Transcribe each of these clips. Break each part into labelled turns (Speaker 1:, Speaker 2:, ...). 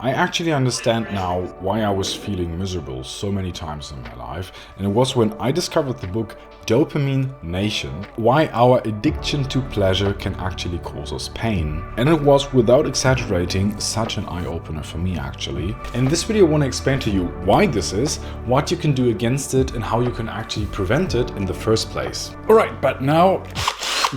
Speaker 1: I actually understand now why I was feeling miserable so many times in my life, and it was when I discovered the book Dopamine Nation, why our addiction to pleasure can actually cause us pain. And it was, without exaggerating, such an eye-opener for me actually. In this video I want to explain to you why this is, what you can do against it, and how you can actually prevent it in the first place. Alright, but now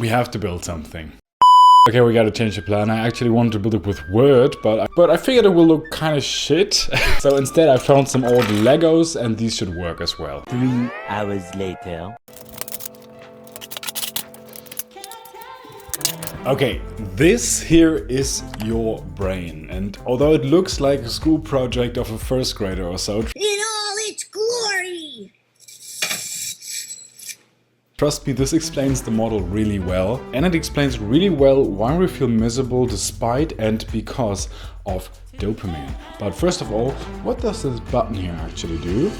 Speaker 1: we have to build something. Okay, we gotta change the plan. I actually wanted to build it with wood, but I figured it will look kind of shit. So instead I found some old Legos, and these should work as well.
Speaker 2: 3 hours later.
Speaker 1: Okay, this here is your brain, and although it looks like a school project of a first grader or so,
Speaker 3: in all its glory!
Speaker 1: trust me, this explains the model really well, and it explains really well why we feel miserable despite and because of dopamine. But first of all, what does this button here actually do?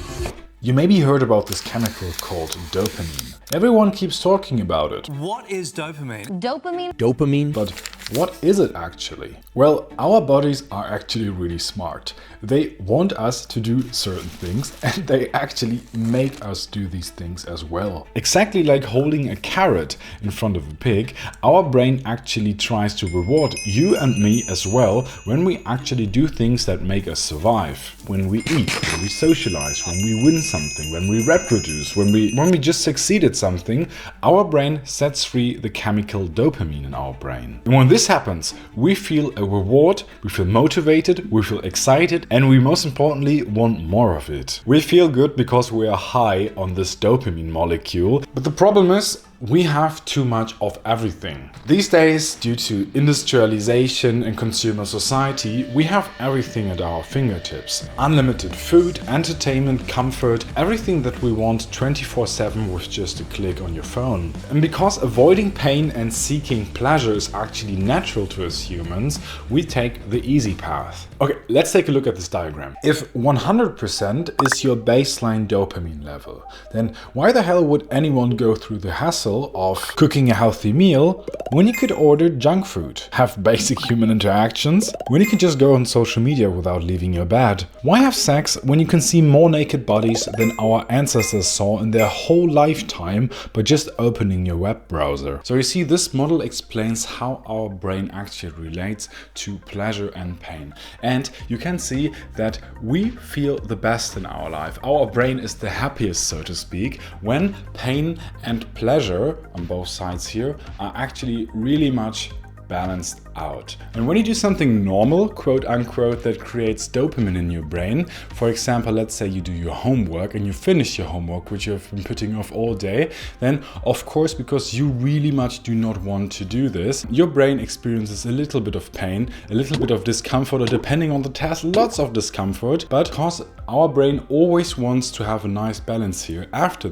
Speaker 1: You maybe heard about this chemical called dopamine. Everyone keeps talking about it.
Speaker 4: What is dopamine?
Speaker 2: Dopamine.
Speaker 1: But what is it actually? Well, our bodies are actually really smart. They want us to do certain things, and they actually make us do these things as well. Exactly like holding a carrot in front of a pig, our brain actually tries to reward you and me as well when we actually do things that make us survive. When we eat, when we socialize, when we win something, when we reproduce, when we just succeed at something, our brain sets free the chemical dopamine in our brain. And when this happens, we feel a reward, we feel motivated, we feel excited, and we most importantly want more of it. We feel good because we are high on this dopamine molecule, but the problem is we have too much of everything. These days, due to industrialization and consumer society, we have everything at our fingertips. Unlimited food, entertainment, comfort, everything that we want 24/7 with just a click on your phone. And because avoiding pain and seeking pleasure is actually natural to us humans, we take the easy path. Okay, let's take a look at this diagram. If 100% is your baseline dopamine level, then why the hell would anyone go through the hassle of cooking a healthy meal when you could order junk food, have basic human interactions, when you can just go on social media without leaving your bed? Why have sex when you can see more naked bodies than our ancestors saw in their whole lifetime by just opening your web browser? So you see, this model explains how our brain actually relates to pleasure and pain. And you can see that we feel the best in our life. Our brain is the happiest, so to speak, when pain and pleasure on both sides here are actually really much balanced out. And when you do something normal, quote unquote, that creates dopamine in your brain, for example, let's say you do your homework and you finish your homework, which you've been putting off all day, then of course, because you really much do not want to do this, your brain experiences a little bit of pain, a little bit of discomfort, or depending on the task, lots of discomfort. But because our brain always wants to have a nice balance here, after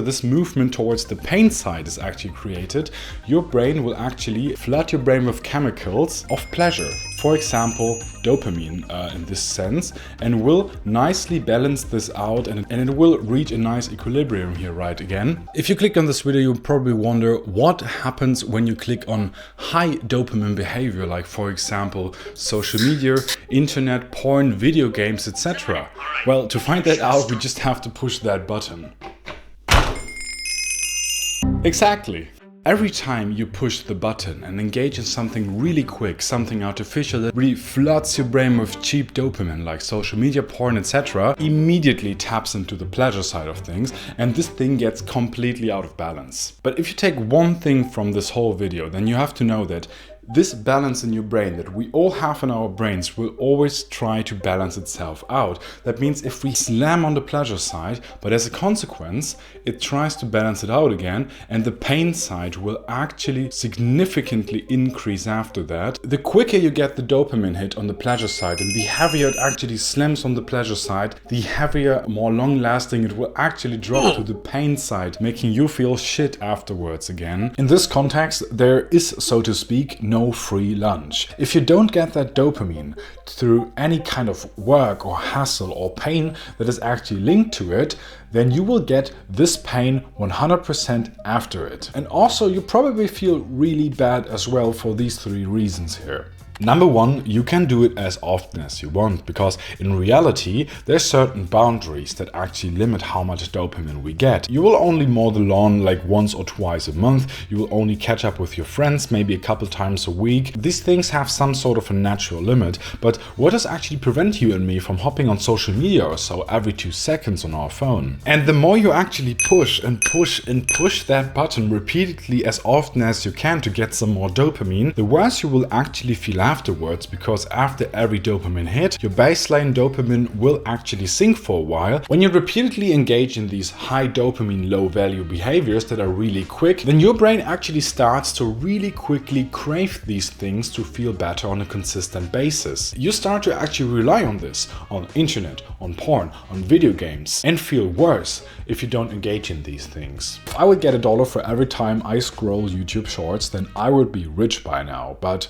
Speaker 1: this movement towards the pain side is actually created, your brain will actually flood your brain with chemicals of pleasure, for example dopamine in this sense, and will nicely balance this out, and it will reach a nice equilibrium here right again. If you click on this video, you'll probably wonder what happens when you click on high dopamine behavior, like for example social media, internet, porn, video games, etc. Well, to find that out, we just have to push that button. Exactly. Every time you push the button and engage in something really quick, something artificial that really floods your brain with cheap dopamine like social media, porn, etc., immediately taps into the pleasure side of things, and this thing gets completely out of balance. But if you take one thing from this whole video, then you have to know that this balance in your brain that we all have in our brains will always try to balance itself out. That means if we slam on the pleasure side, but as a consequence, it tries to balance it out again, and the pain side will actually significantly increase after that. The quicker you get the dopamine hit on the pleasure side, and the heavier it actually slams on the pleasure side, the heavier, more long lasting it will actually drop to the pain side, making you feel shit afterwards again. In this context, there is, so to speak, no free lunch. If you don't get that dopamine through any kind of work or hassle or pain that is actually linked to it, then you will get this pain 100% after it. And also you probably feel really bad as well for these 3 reasons here. Number one, you can do it as often as you want, because in reality, there's certain boundaries that actually limit how much dopamine we get. You will only mow the lawn like once or twice a month. You will only catch up with your friends maybe a couple times a week. These things have some sort of a natural limit, but what does actually prevent you and me from hopping on social media or so every 2 seconds on our phone? And the more you actually push and push and push that button repeatedly as often as you can to get some more dopamine, the worse you will actually feel afterwards, because after every dopamine hit, your baseline dopamine will actually sink for a while. When you repeatedly engage in these high dopamine, low value behaviors that are really quick, then your brain actually starts to really quickly crave these things to feel better on a consistent basis. You start to actually rely on this, on internet, on porn, on video games, and feel worse if you don't engage in these things. If I would get $1 for every time I scroll YouTube shorts, then I would be rich by now, but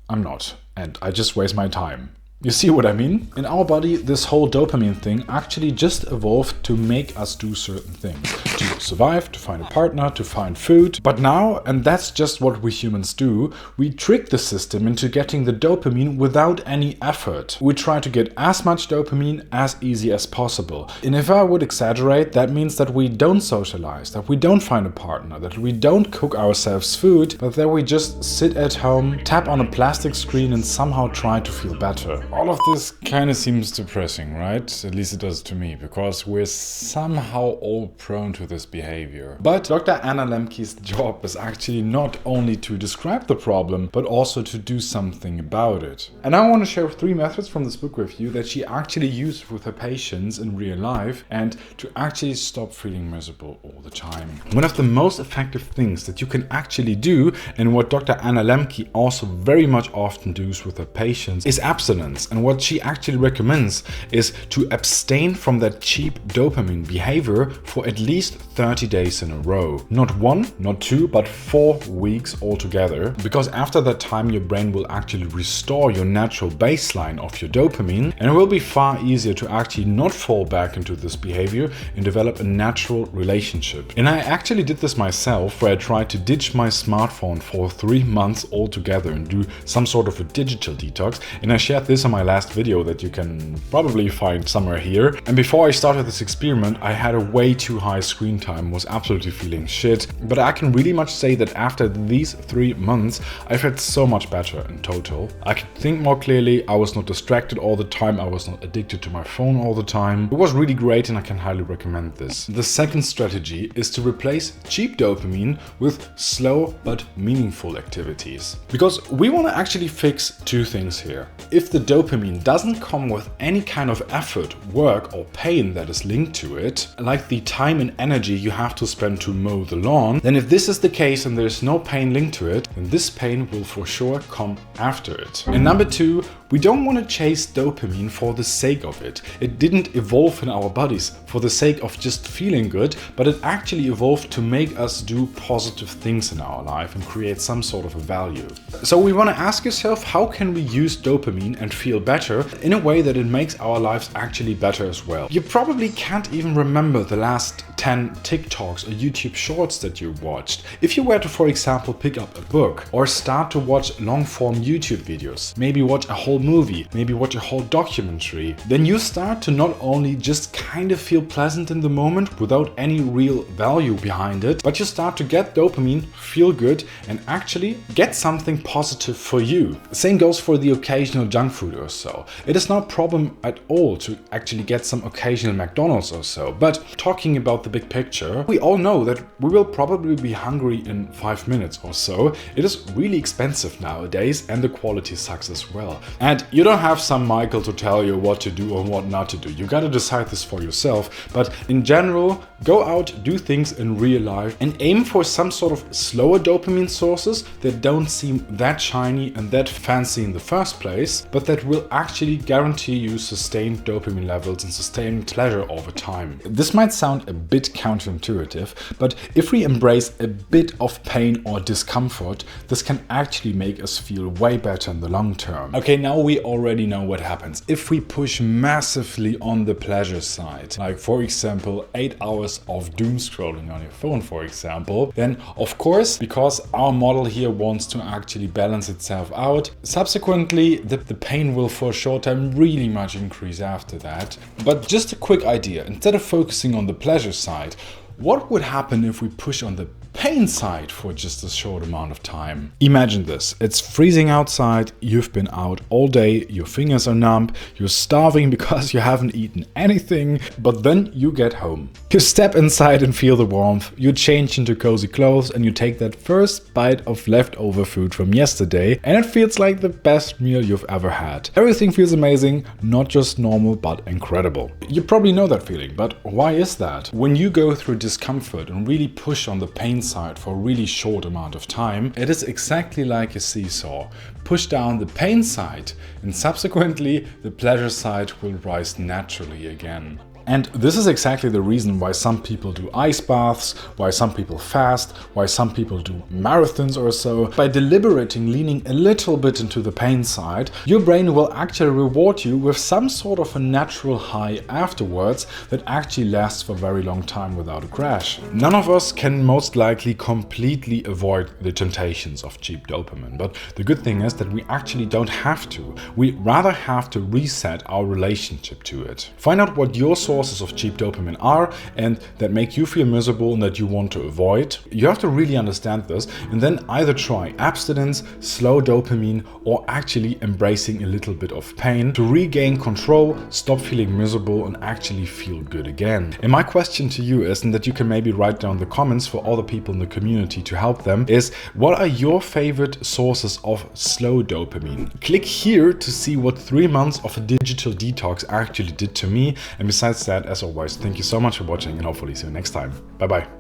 Speaker 1: I'm not, and I just waste my time. You see what I mean? In our body, this whole dopamine thing actually just evolved to make us do certain things. To survive, to find a partner, to find food. But now, and that's just what we humans do, we trick the system into getting the dopamine without any effort. We try to get as much dopamine as easy as possible. And if I would exaggerate, that means that we don't socialize, that we don't find a partner, that we don't cook ourselves food, but that we just sit at home, tap on a plastic screen and somehow try to feel better. All of this kind of seems depressing, right? At least it does to me, because we're somehow all prone to this behavior. But Dr. Anna Lembke's job is actually not only to describe the problem, but also to do something about it. And I want to share 3 methods from this book with you that she actually used with her patients in real life, and to actually stop feeling miserable all the time. One of the most effective things that you can actually do, and what Dr. Anna Lembke also very much often does with her patients, is abstinence. And what she actually recommends is to abstain from that cheap dopamine behavior for at least 30 days in a row. Not 1, not 2, but 4 weeks altogether. Because after that time, your brain will actually restore your natural baseline of your dopamine, and it will be far easier to actually not fall back into this behavior and develop a natural relationship. And I actually did this myself, where I tried to ditch my smartphone for 3 months altogether and do some sort of a digital detox. And I shared this on my last video that you can probably find somewhere here. And before I started this experiment, I had a way too high screen time, was absolutely feeling shit. But I can really much say that after these 3 months, I felt so much better in total. I could think more clearly, I was not distracted all the time, I was not addicted to my phone all the time. It was really great and I can highly recommend this. The second strategy is to replace cheap dopamine with slow but meaningful activities. Because we want to actually fix 2 things here. If the dopamine doesn't come with any kind of effort, work or pain that is linked to it, like the time and energy you have to spend to mow the lawn, then if this is the case and there's no pain linked to it, then this pain will for sure come after it. And number 2, we don't want to chase dopamine for the sake of it. It didn't evolve in our bodies for the sake of just feeling good, but it actually evolved to make us do positive things in our life and create some sort of a value. So we want to ask yourself, how can we use dopamine and feel better in a way that it makes our lives actually better as well? You probably can't even remember the last 10 TikToks or YouTube shorts that you watched. If you were to, for example, pick up a book or start to watch long-form YouTube videos, maybe watch a whole movie, maybe watch a whole documentary, then you start to not only just kind of feel pleasant in the moment without any real value behind it, but you start to get dopamine, feel good, and actually get something positive for you. The same goes for the occasional junk food or so. It is not a problem at all to actually get some occasional McDonald's or so, but talking about the big picture, we all know that we will probably be hungry in 5 minutes or so. It is really expensive nowadays and the quality sucks as well. And you don't have some Michael to tell you what to do or what not to do. You gotta decide this for yourself. But in general, go out, do things in real life and aim for some sort of slower dopamine sources that don't seem that shiny and that fancy in the first place, but that will actually guarantee you sustained dopamine levels and sustained pleasure over time. This might sound a bit counterintuitive, but if we embrace a bit of pain or discomfort, this can actually make us feel way better in the long term. Okay, now we already know what happens if we push massively on the pleasure side. Like for example, 8 hours of doom scrolling on your phone, for example, then of course, because our model here wants to actually balance itself out, subsequently the pain will for a short time really much increase after that. But just a quick idea, instead of focusing on the pleasure side, what would happen if we push on the pain side for just a short amount of time? Imagine this, it's freezing outside, you've been out all day, your fingers are numb, you're starving because you haven't eaten anything, but then you get home. You step inside and feel the warmth, you change into cozy clothes and you take that first bite of leftover food from yesterday and it feels like the best meal you've ever had. Everything feels amazing, not just normal but incredible. You probably know that feeling, but why is that? When you go through discomfort and really push on the pain side for a really short amount of time, it is exactly like a seesaw. Push down the pain side and subsequently the pleasure side will rise naturally again. And this is exactly the reason why some people do ice baths, why some people fast, why some people do marathons or so. By deliberating leaning a little bit into the pain side, your brain will actually reward you with some sort of a natural high afterwards that actually lasts for a very long time without a crash. None of us can most likely completely avoid the temptations of cheap dopamine, but the good thing is that we actually don't have to. We rather have to reset our relationship to it. Find out what your sources of cheap dopamine are and that make you feel miserable and that you want to avoid. You have to really understand this and then either try abstinence, slow dopamine, or actually embracing a little bit of pain to regain control, stop feeling miserable and actually feel good again. And my question to you is, and that you can maybe write down in the comments for all the people in the community to help them, is what are your favorite sources of slow dopamine? Click here to see what 3 months of a digital detox actually did to me. And besides that, as always, thank you so much for watching and hopefully see you next time. Bye bye.